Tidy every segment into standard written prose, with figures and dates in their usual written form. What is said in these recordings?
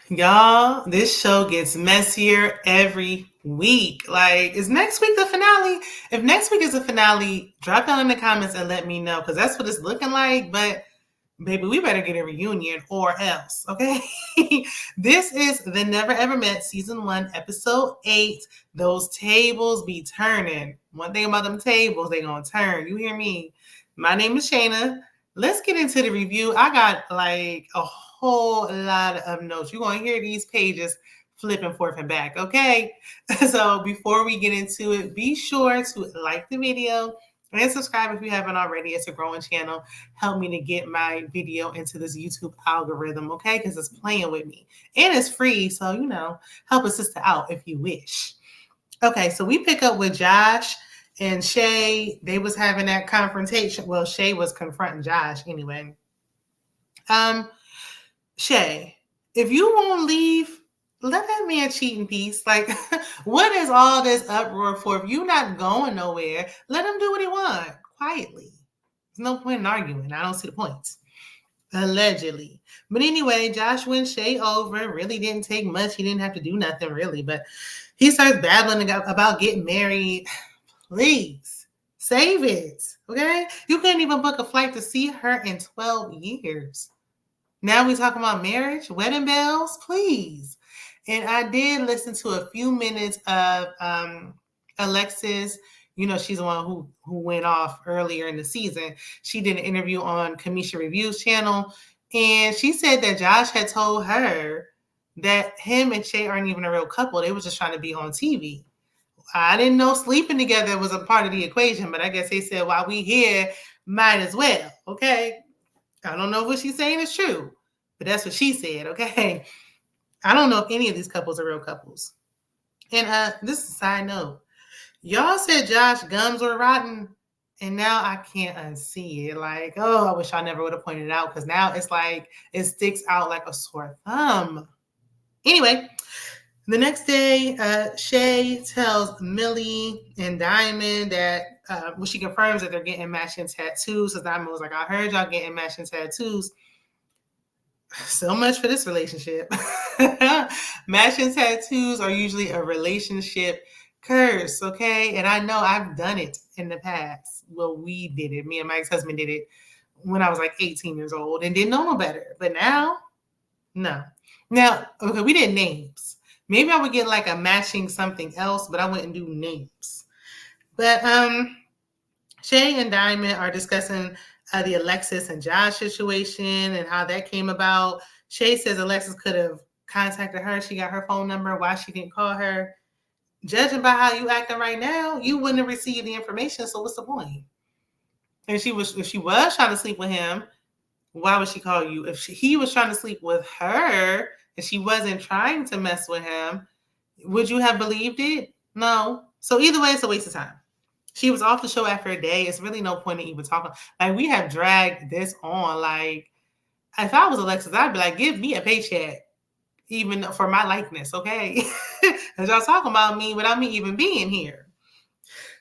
Y'all, this show gets messier every week. Like, is next week the finale? If next week is the finale, drop down in the comments and let me know, because that's what it's looking like. But baby, we better get a reunion or else, okay? This is The Never Ever Met Season 1, Episode 8. Those tables be turning. One thing about them tables, they gonna turn. You hear me? My name is Shayna. Let's get into the review. I got like a whole lot of notes. You're gonna hear these pages flipping forth and back, okay? So before we get into it, be sure to like the video and subscribe if you haven't already. It's a growing channel. Help me to get my video into this YouTube algorithm, okay? Because it's playing with me. And it's free, so, help a sister out if you wish. Okay, so we pick up with Josh and Shay. They was having that confrontation. Well, Shay was confronting Josh anyway. Shay, if you won't leave, let that man cheat in peace. Like, what is all this uproar for? If you're not going nowhere, let him do what he wants quietly. There's no point in arguing. I don't see the point. Allegedly. But anyway, Josh went Shay over. Really didn't take much. He didn't have to do nothing really. But he starts babbling about getting married. Please, save it. Okay? You couldn't even book a flight to see her in 12 years. Now we talking about marriage, wedding bells, please. And I did listen to a few minutes of Alexis. She's the one who went off earlier in the season. She did an interview on Kamisha Review's channel, and she said that Josh had told her that him and Shay aren't even a real couple. They were just trying to be on TV. I didn't know sleeping together was a part of the equation, but I guess they said, while we here, might as well, okay? I don't know if what she's saying is true, but that's what she said, okay? I don't know if any of these couples are real couples. And this is a side note. Y'all said Josh gums were rotten, and now I can't unsee it. Like, oh, I wish I never would have pointed it out, because now it's like it sticks out like a sore thumb. Anyway, the next day, Shay tells Millie and Dymond that she confirms that they're getting matching tattoos. So Dymond was like, I heard y'all getting matching tattoos. So much for this relationship. Matching tattoos are usually a relationship curse, okay? And I know I've done it in the past. Well, we did it. Me and my ex-husband did it when I was like 18 years old and didn't know no better. But now, no. Now, okay, we did names. Maybe I would get like a matching something else, but I wouldn't do names. But Shay and Dymond are discussing the Alexis and Josh situation and how that came about. Shay says Alexis could have contacted her. She got her phone number. Why she didn't call her? Judging by how you acting right now, you wouldn't have received the information. So what's the point? And if she was trying to sleep with him, why would she call you? If he was trying to sleep with her and she wasn't trying to mess with him, would you have believed it? No. So either way, it's a waste of time. She was off the show after a day. It's really no point in even talking. Like, we have dragged this on. Like, if I was Alexis, I'd be like, give me a paycheck, even for my likeness, okay? Because y'all talking about me without me even being here.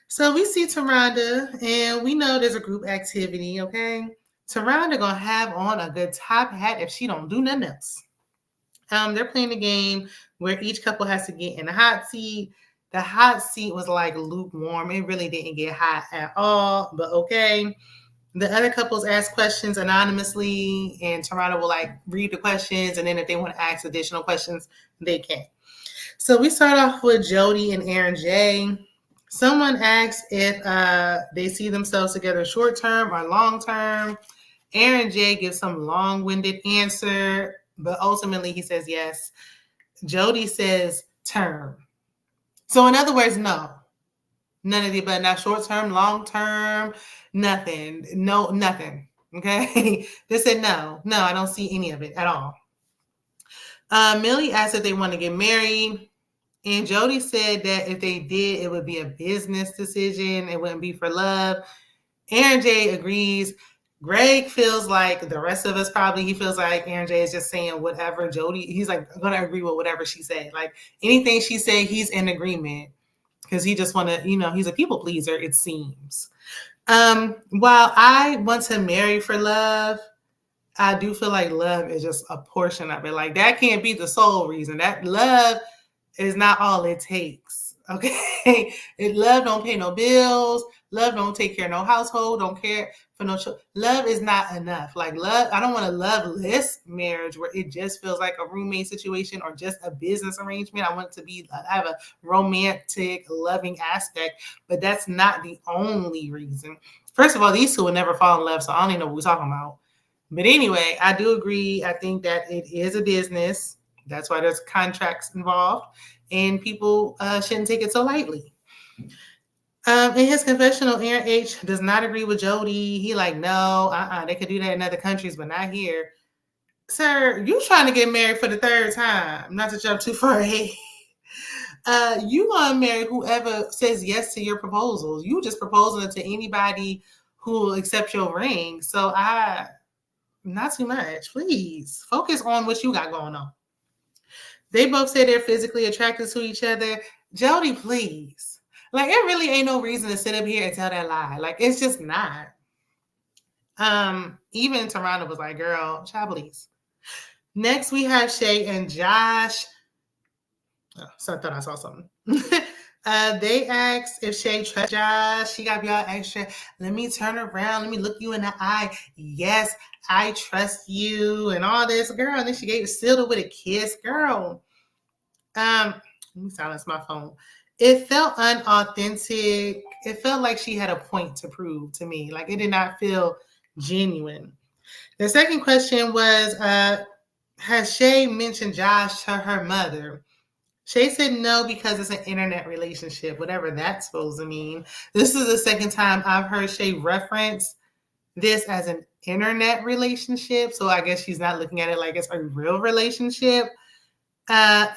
So we see Taronda, and we know there's a group activity, okay? Taronda gonna have on a good top hat if she don't do nothing else. They're playing a game where each couple has to get in a hot seat. The hot seat was like lukewarm. It really didn't get hot at all, but okay. The other couples ask questions anonymously, and Taronda will like read the questions, and then if they want to ask additional questions, they can. So we start off with Jody and Aaron J. Someone asks if they see themselves together short term or long term. Aaron J gives some long-winded answer, but ultimately he says yes. Jody says term. So in other words, no. None of the above. Not short term, long term, nothing. No, nothing. Okay? They said no. No, I don't see any of it at all. Millie asked if they want to get married. And Jody said that if they did, it would be a business decision. It wouldn't be for love. Aaron J agrees. Greg feels like the rest of us probably, he feels like Aaron J is just saying whatever Jody, he's like going to agree with whatever she said. Like anything she said, he's in agreement because he just want to, he's a people pleaser, it seems. While I want to marry for love, I do feel like love is just a portion of it. Like that can't be the sole reason. That love is not all it takes. Okay. Love don't pay no bills. Love don't take care of no household. Don't care for no children. Love is not enough. Like love, I don't want a loveless marriage where it just feels like a roommate situation or just a business arrangement. I want it to be, I have a romantic, loving aspect, but that's not the only reason. First of all, these two would never fall in love, so I don't even know what we're talking about. But anyway, I do agree. I think that it is a business. That's why there's contracts involved, and people shouldn't take it so lightly. In his confessional, Aaron H does not agree with Jody. He like, no, they could do that in other countries, but not here. Sir, you trying to get married for the third time? Not to jump too far ahead. You gonna marry whoever says yes to your proposals. You just proposing it to anybody who will accept your ring. So not too much. Please focus on what you got going on. They both say they're physically attracted to each other. Jody, please. Like, it really ain't no reason to sit up here and tell that lie. Like, it's just not. Even Toronto was like, girl, child, please. Next, we have Shay and Josh. Oh, so I thought I saw something. They asked if Shay trusts Josh. She got to be all extra. Let me turn around. Let me look you in the eye. Yes, I trust you and all this, girl. And then she sealed it with a kiss, girl. Let me silence my phone. It felt unauthentic. It felt like she had a point to prove to me. Like it did not feel genuine. The second question was, has Shay mentioned Josh to her mother? Shay said no because it's an internet relationship, whatever that's supposed to mean. This is the second time I've heard Shay reference this as an internet relationship. So I guess she's not looking at it like it's a real relationship.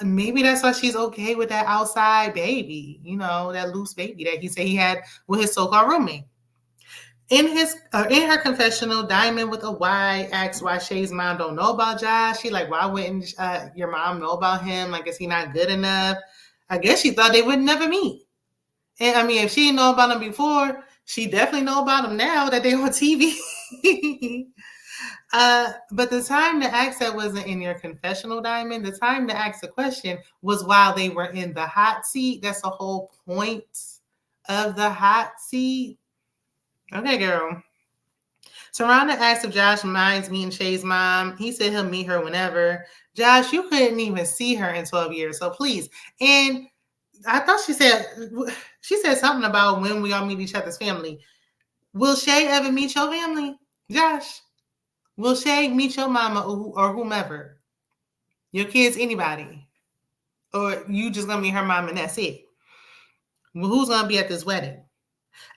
Maybe that's why she's okay with that outside baby, that loose baby that he said he had with his so-called roommate. In her confessional, Dymond with a Y asks why Shay's mom don't know about Josh. She like, why wouldn't your mom know about him? Like, is he not good enough? I guess she thought they would never meet. And I mean, if she didn't know about him before, she definitely know about him now that they're on TV. But the time to ask that wasn't in your confessional, Dymond. The time to ask the question was while they were in the hot seat. That's the whole point of the hot seat. Okay, girl. Saranda asked if Josh minds meeting Shay's mom. He said he'll meet her whenever. Josh, you couldn't even see her in 12 years, so please. And I thought she said something about when we all meet each other's family. Will Shay ever meet your family, Josh? Will Shay meet your mama or whomever? Your kids, anybody? Or you just gonna meet her mom and that's it? Well, who's gonna be at this wedding?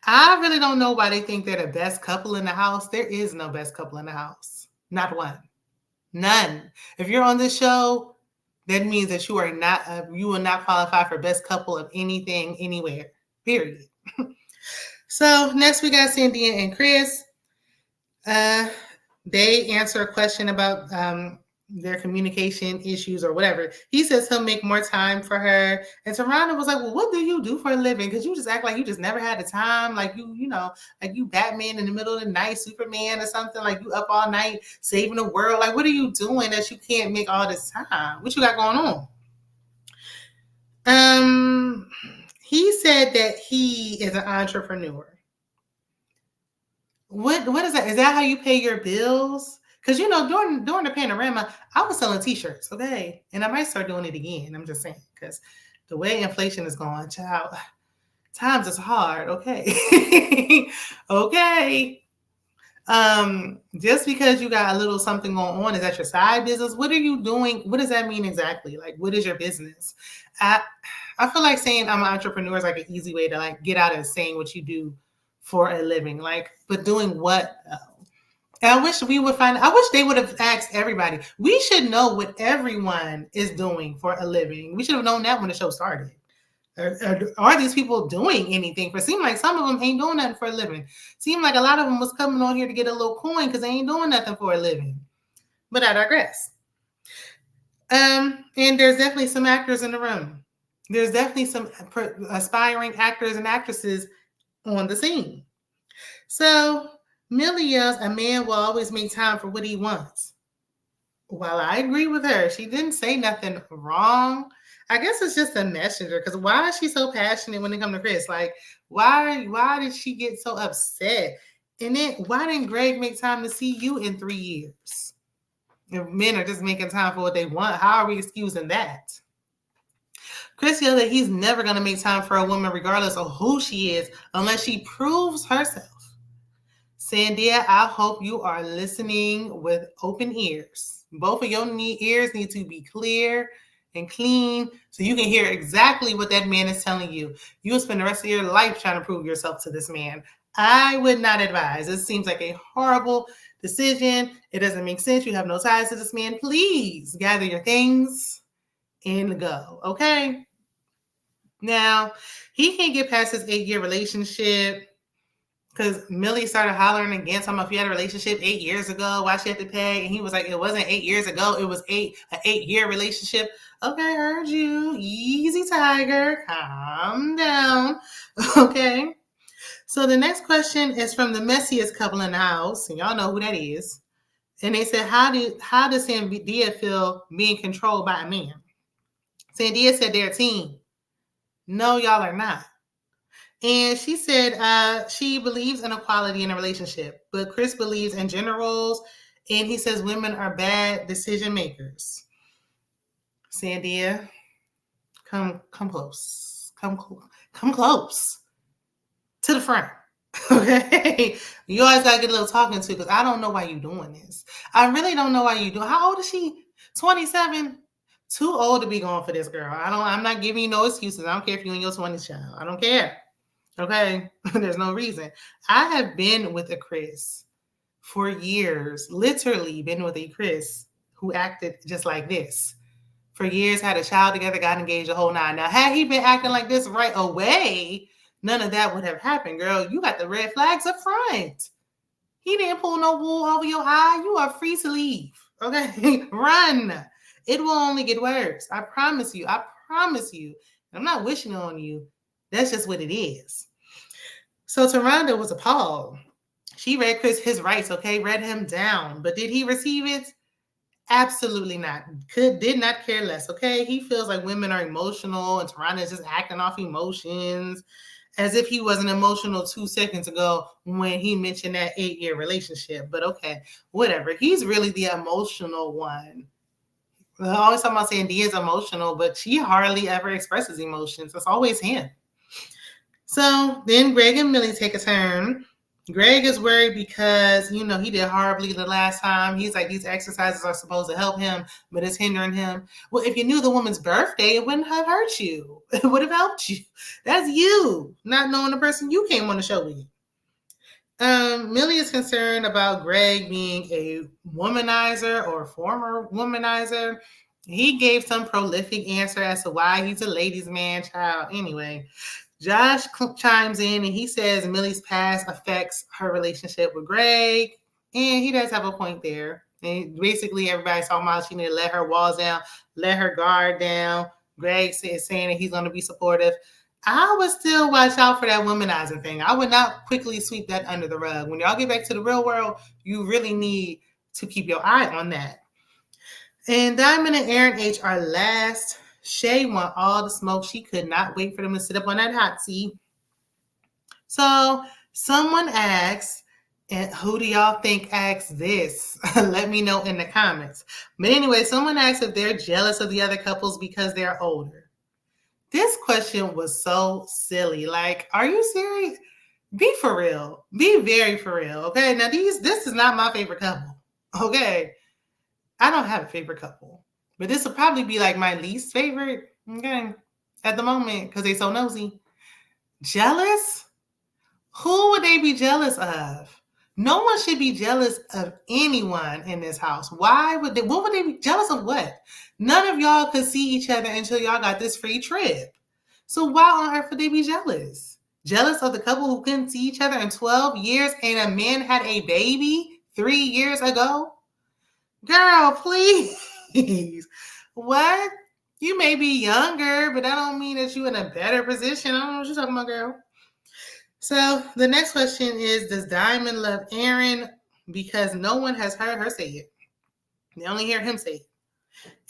I really don't know why they think they're the best couple in the house. There is no best couple in the house. Not one. None. If you're on this show, that means that you will not qualify for best couple of anything, anywhere. Period. So next we got Cynthia and Chris. They answer a question about their communication issues or whatever. He says he'll make more time for her. And Tarana was like, well, what do you do for a living? Because you just act like you just never had the time. Like like you Batman in the middle of the night, Superman or something. Like you up all night saving the world. Like what are you doing that you can't make all this time? What you got going on? He said that he is an entrepreneur. What is that? Is that how you pay your bills? Because during the panorama, I was selling t-shirts, okay? And I might start doing it again. I'm just saying, because the way inflation is going, child, times is hard, okay? Okay. Just because you got a little something going on, is that your side business? What are you doing? What does that mean exactly? Like, what is your business? I feel like saying I'm an entrepreneur is like an easy way to like get out of saying what you do for a living. Like, but doing what? And I wish they would have asked everybody. We should know what everyone is doing for a living. We should have known that when the show started. Are these people doing anything? It seemed like some of them ain't doing nothing for a living. Seemed like a lot of them was coming on here to get a little coin because they ain't doing nothing for a living. But I digress. And there's definitely some actors in the room. There's definitely some aspiring actors and actresses on the scene. So Millie yells, a man will always make time for what he wants. While I agree with her, she didn't say nothing wrong. I guess it's just a messenger. Because why is she so passionate when it comes to Chris? Like, why did she get so upset? And then why didn't Greg make time to see you in 3 years? If men are just making time for what they want, how are we excusing that? Chris yelled that he's never going to make time for a woman regardless of who she is unless she proves herself. Sandia, I hope you are listening with open ears. Both of your ears need to be clear and clean so you can hear exactly what that man is telling you. You'll spend the rest of your life trying to prove yourself to this man. I would not advise. It seems like a horrible decision. It doesn't make sense. You have no ties to this man. Please gather your things and go, okay? Now, he can't get past his 8-year relationship because Millie started hollering again, talking about if you had a relationship 8 years ago, why she had to pay? And he was like, it wasn't 8 years ago. It was an 8-year relationship. Okay, heard you. Easy, Tiger. Calm down. Okay. So the next question is from the messiest couple in the house. And y'all know who that is. And they said, how does Sandia feel being controlled by a man? Sandia said they're a team. No, y'all are not. And she said she believes in equality in a relationship, but Chris believes in gender roles, and he says women are bad decision makers. Sandia, come close. Come close to the front. Okay? You always got to get a little talking to because I don't know why you're doing this. I really don't know why you do. How old is she? 27? Too old to be going for this girl. I'm not giving you no excuses. I don't care if you're in your 20s, child. I don't care. Okay, there's no reason. I have been with a Chris for years, literally been with a Chris who acted just like this. For years, had a child together, got engaged, the whole nine. Now, had he been acting like this right away, none of that would have happened, girl. You got the red flags up front. He didn't pull no wool over your eye. You are free to leave, okay? Run. It will only get worse. I promise you. I promise you. I'm not wishing on you. That's just what it is. So Taronda was appalled. She read Chris his rights, okay? Read him down. But did he receive it? Absolutely not. Did not care less, okay? He feels like women are emotional and Taronda is just acting off emotions as if he wasn't emotional 2 seconds ago when he mentioned that 8-year relationship. But okay, whatever. He's really the emotional one. I always talk about saying Dee is emotional, but she hardly ever expresses emotions. It's always him. So then Greg and Millie take a turn. Greg is worried because, he did horribly the last time. He's like, these exercises are supposed to help him, but it's hindering him. Well, if you knew the woman's birthday, it wouldn't have hurt you. It would have helped you. That's you, not knowing the person you came on the show with. Millie is concerned about Greg being a womanizer or former womanizer. He gave some prolific answer as to why he's a ladies' man, child. Anyway, Josh chimes in and he says Millie's past affects her relationship with Greg. And he does have a point there. And basically, everybody's talking about she need to let her walls down, let her guard down. Greg is saying that he's going to be supportive. I would still watch out for that womanizing thing. I would not quickly sweep that under the rug. When y'all get back to the real world, you really need to keep your eye on that. And Dymond and Aaron H are last. Shay want all the smoke. She could not wait for them to sit up on that hot seat. So someone asked, and who do y'all think asked this? Let me know in the comments. But anyway, someone asked if they're jealous of the other couples because they're older. This question was so silly. Like, are you serious? Be for real. Be very for real. Okay. Now this is not my favorite couple. Okay. I don't have a favorite couple, but this will probably be like my least favorite. Okay. At the moment, because they're so nosy. Jealous? Who would they be jealous of? No one should be jealous of anyone in this house. What would they be jealous of? What? None of y'all could see each other until y'all got this free trip. So why on earth would they be jealous? Jealous of the couple who couldn't see each other in 12 years and a man had a baby 3 years ago? Girl, please. What? You may be younger, but that don't mean that you're in a better position. I don't know what you're talking about, girl. So the next question is, does Dymond love Aaron? Because no one has heard her say it. They only hear him say it.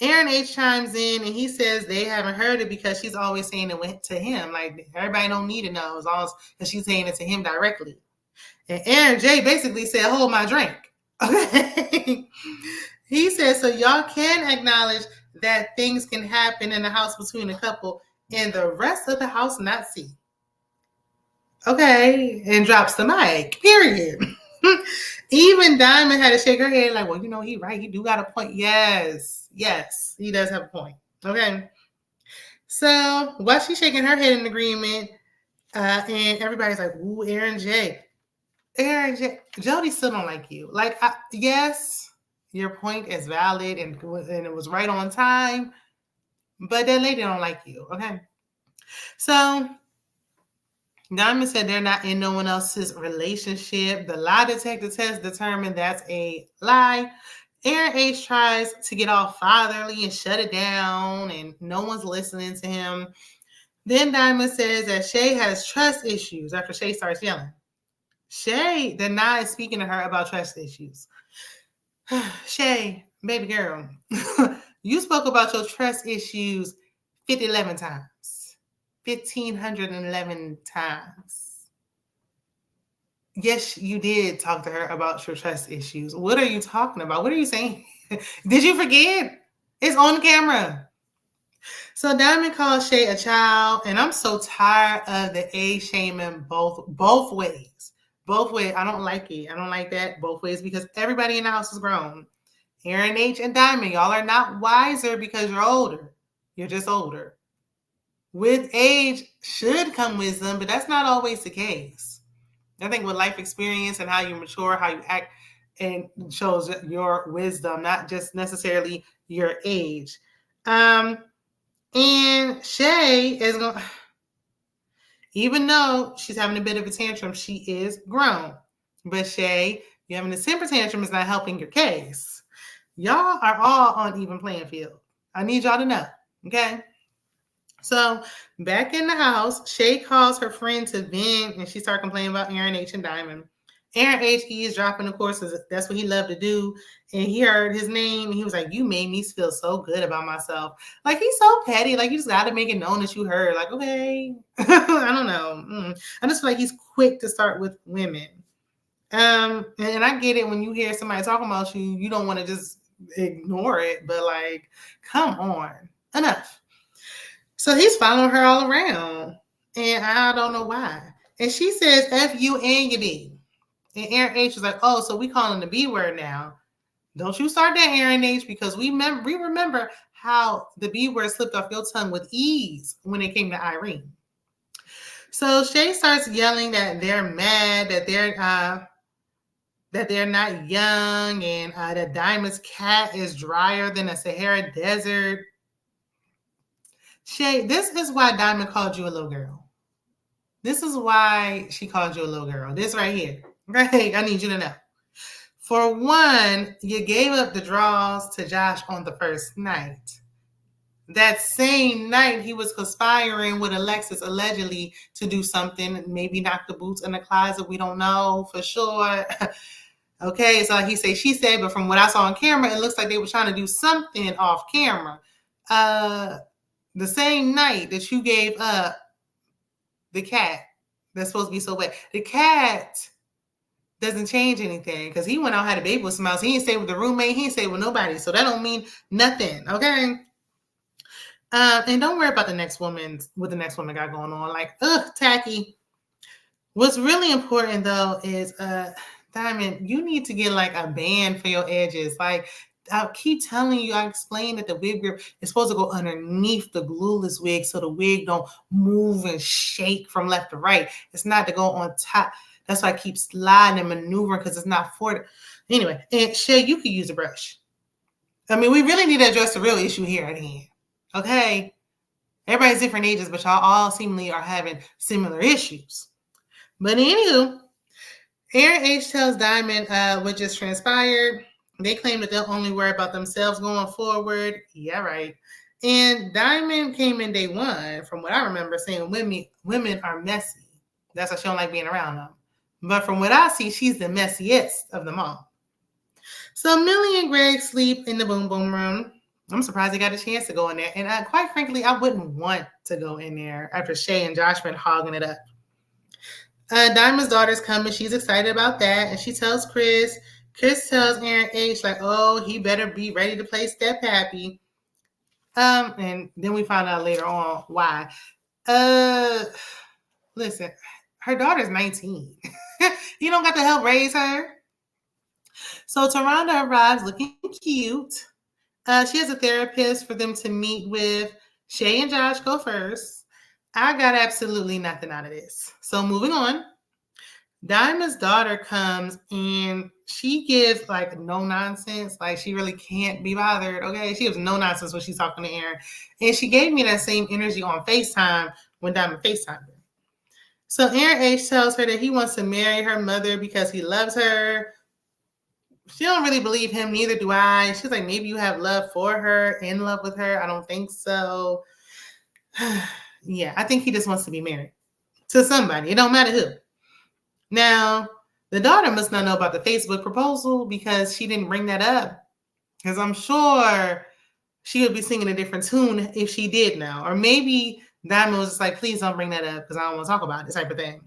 Aaron H chimes in and he says they haven't heard it because she's always saying it to him. Like, everybody don't need to know as long as she's saying it to him directly. And Aaron J basically said, hold my drink. Okay. He said, so y'all can acknowledge that things can happen in the house between a couple and the rest of the house not see. Okay. And drops the mic. Period. Even Dymond had to shake her head like, well, he right. He do got a point. Yes. He does have a point. Okay. So while she's shaking her head in agreement, and everybody's like, ooh, Aaron J. Jody still don't like you. Like, yes, your point is valid and it was right on time, but that lady don't like you. Okay. So Dymond said they're not in no one else's relationship. The lie detector test determined that's a lie. Aaron H tries to get all fatherly and shut it down, and no one's listening to him. Then Dymond says that Shay has trust issues after Shay starts yelling. Shay denies speaking to her about trust issues. Shay, baby girl, you spoke about your trust issues 11 times. 1,511 times. Yes, you did talk to her about your trust issues. What are you talking about? What are you saying? Did you forget? It's on camera. So Dymond calls Shay a child, and I'm so tired of the age shaming both ways. Both ways. I don't like it. I don't like that both ways because everybody in the house is grown. Aaron H and Dymond, y'all are not wiser because you're older. You're just older. With age should come wisdom, but that's not always the case. I think with life experience and how you mature, how you act, and shows your wisdom, not just necessarily your age. And Shay is going, even though she's having a bit of a tantrum, she is grown. But Shay, you having a temper tantrum is not helping your case. Y'all are all on even playing field. I need y'all to know, okay? So back in the house, Shay calls her friend to vent, and she starts complaining about Aaron H and Dymond. Aaron H is dropping, of course, that's what he loved to do. And he heard his name, and he was like, you made me feel so good about myself. Like, he's so petty. Like, you just got to make it known that you heard. Like, okay. I don't know. I just feel like he's quick to start with women. And I get it when you hear somebody talking about you, you don't want to just ignore it. But, like, come on. Enough. So he's following her all around, and I don't know why. And she says, F you and your B. And Aaron H is like, oh, so we calling the B word now. Don't you start that, Aaron H, because we remember how the B word slipped off your tongue with ease when it came to Irene. So Shay starts yelling that they're mad, that they're not young, and that Dymond's cat is drier than a Sahara desert. Shay, this is why Dymond called you a little girl. This is why she called you a little girl. This right here. Okay, I need you to know. For one, you gave up the draws to Josh on the first night. That same night, he was conspiring with Alexis allegedly to do something, maybe knock the boots in the closet. We don't know for sure. Okay, so he said, she said, but from what I saw on camera, it looks like they were trying to do something off camera. The same night that you gave up the cat that's supposed to be so wet, the cat doesn't change anything because he went out, had a baby with some else. He didn't stay with the roommate. He didn't stay with nobody. So that don't mean nothing, okay? And don't worry about what the next woman got going on. Like, tacky. What's really important, though, is, Dymond, you need to get, like, a band for your edges. Like, I keep telling you, I explained that the wig grip is supposed to go underneath the glueless wig so the wig don't move and shake from left to right. It's not to go on top. That's why I keep sliding and maneuvering because it's not for it. Anyway, and Shay, you could use a brush. I mean, we really need to address the real issue here at hand. Okay? Everybody's different ages, but y'all all seemingly are having similar issues. But anywho, Aaron H tells Dymond what just transpired. They claim that they'll only worry about themselves going forward. Yeah, right. And Dymond came in day one, from what I remember, saying women are messy. That's why she don't like being around them. But from what I see, she's the messiest of them all. So Millie and Greg sleep in the boom boom room. I'm surprised they got a chance to go in there. And quite frankly, I wouldn't want to go in there after Shay and Josh been hogging it up. Diamond's daughter's coming. She's excited about that. And she tells Chris. Chris tells Aaron H. like, oh, he better be ready to play step happy. And then we find out later on why. Listen, her daughter's 19. You don't got to help raise her. So Taronda arrives looking cute. She has a therapist for them to meet with. Shay and Josh go first. I got absolutely nothing out of this. So moving on. Diamond's daughter comes and she gives like no nonsense. Like she really can't be bothered. Okay. She gives no nonsense when she's talking to Aaron. And she gave me that same energy on FaceTime when Diamond FaceTimed her. So Aaron H tells her that he wants to marry her mother because he loves her. She don't really believe him, neither do I. She's like, maybe you have love for her, in love with her. I don't think so. Yeah, I think he just wants to be married to somebody. It don't matter who. Now, the daughter must not know about the Facebook proposal because she didn't bring that up. Because I'm sure she would be singing a different tune if she did now. Or maybe Diamond was just like, please don't bring that up because I don't want to talk about this type of thing.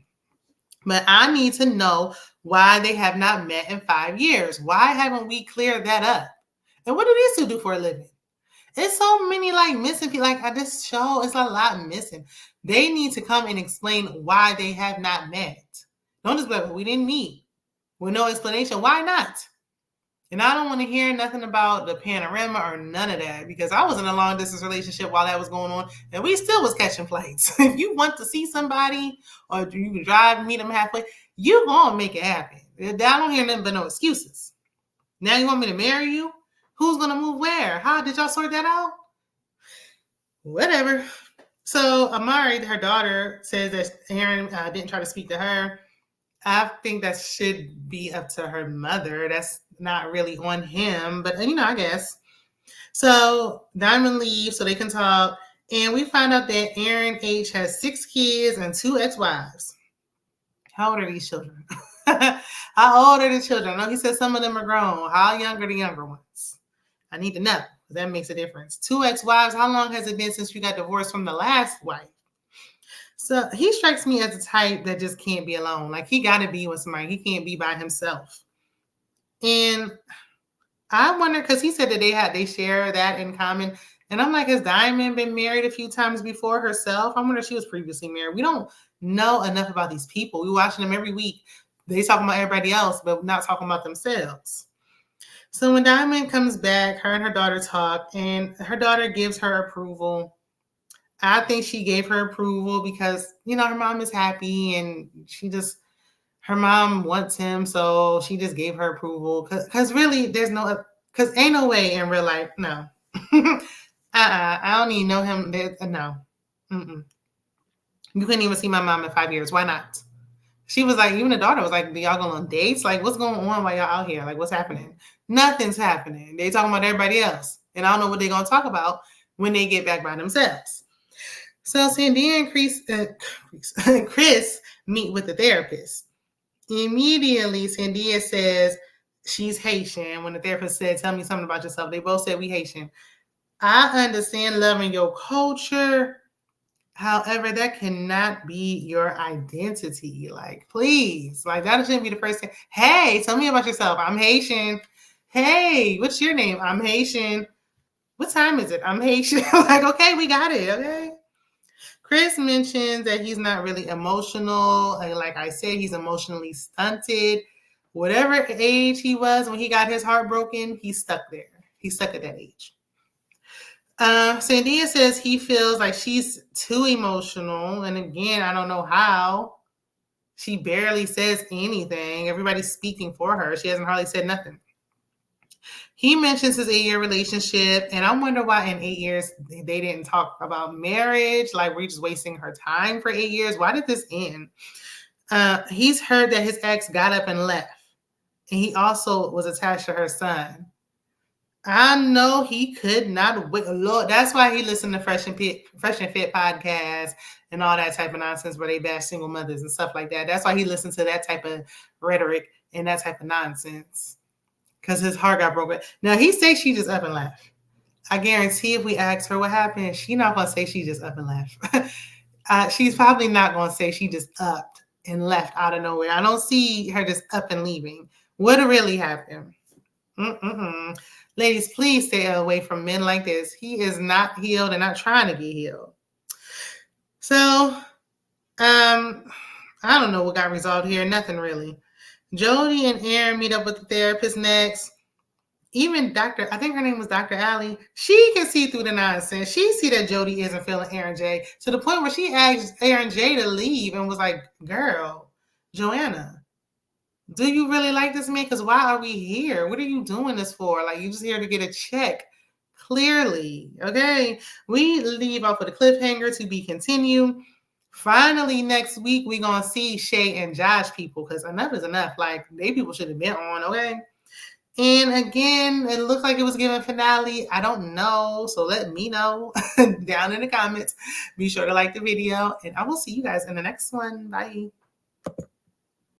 But I need to know why they have not met in 5 years. Why haven't we cleared that up? And what do these two do for a living? It's so many like missing people. Like at this show, it's a lot missing. They need to come and explain why they have not met. Don't just be like, well, we didn't meet with no explanation. Why not? And I don't want to hear nothing about the panorama or none of that because I was in a long distance relationship while that was going on and we still was catching flights. If you want to see somebody or you can drive and meet them halfway, you're going to make it happen. I don't hear nothing but no excuses. Now you want me to marry you? Who's going to move where? How did y'all sort that out? Whatever. So Amari, her daughter, says that Aaron didn't try to speak to her. I think that should be up to her mother. That's not really on him, but I guess. So Diamond leaves so they can talk. And we find out that Aaron H has 6 kids and 2 ex-wives. How old are these children? How old are the children? I know he said some of them are grown. How young are the younger ones? I need to know. That makes a difference. 2 ex-wives. How long has it been since you got divorced from the last wife? So he strikes me as a type that just can't be alone. Like he got to be with somebody. He can't be by himself. And I wonder, because he said that they share that in common. And I'm like, has Diamond been married a few times before herself? I wonder if she was previously married. We don't know enough about these people. We're watching them every week. They talking about everybody else, but not talking about themselves. So when Diamond comes back, her and her daughter talk, and her daughter gives her approval. I think she gave her approval because, her mom is happy and her mom wants him. So she just gave her approval because really because ain't no way in real life. No, I don't even know him. No, you couldn't even see my mom in 5 years. Why not? She was like, even the daughter was like, do y'all go on dates? Like, what's going on while y'all out here? Like, what's happening? Nothing's happening. They talking about everybody else. And I don't know what they're going to talk about when they get back by themselves. So Sandia and Chris meet with the therapist. Immediately, Sandia says she's Haitian. When the therapist said, tell me something about yourself, they both said we Haitian. I understand loving your culture. However, that cannot be your identity. Like, please. Like, that shouldn't be the first thing. Hey, tell me about yourself. I'm Haitian. Hey, what's your name? I'm Haitian. What time is it? I'm Haitian. Like, okay, we got it. Okay. Chris mentions that he's not really emotional. Like I said, he's emotionally stunted. Whatever age he was when he got his heart broken, he's stuck there. He's stuck at that age. Sandia says he feels like she's too emotional. And again, I don't know how. She barely says anything. Everybody's speaking for her. She hasn't hardly said nothing. He mentions his 8-year relationship, and I wonder why in 8 years they didn't talk about marriage. Like, we're just wasting her time for 8 years. Why did this end? He's heard that his ex got up and left, and he also was attached to her son. I know he could not wait. Lord, that's why he listened to Fresh and Fit podcast and all that type of nonsense where they bash single mothers and stuff like that. That's why he listened to that type of rhetoric and that type of nonsense. Because his heart got broken. Now he says she just up and left. I guarantee if we ask her what happened, she's not gonna say she just up and left. She's probably not gonna say she just upped and left out of nowhere. I don't see her just up and leaving. What really happened? Mm-mm-mm. Ladies, please stay away from men like this. He is not healed and not trying to get healed. So, I don't know what got resolved here. Nothing really. Jody and Aaron meet up with the therapist next. Even I think her name was Dr. Allie, she can see through the nonsense. She see that Jody isn't feeling Aaron J to the point where she asked Aaron J to leave and was like, girl, Joanna, do you really like this man? Because why are we here? What are you doing this for? Like, you just here to get a check. Clearly, okay? We leave off with a cliffhanger to be continued. Finally, next week, we're going to see Shay and Josh people because enough is enough. Like, they people should have been on, okay? And again, it looked like it was given finale. I don't know. So let me know down in the comments. Be sure to like the video. And I will see you guys in the next one. Bye.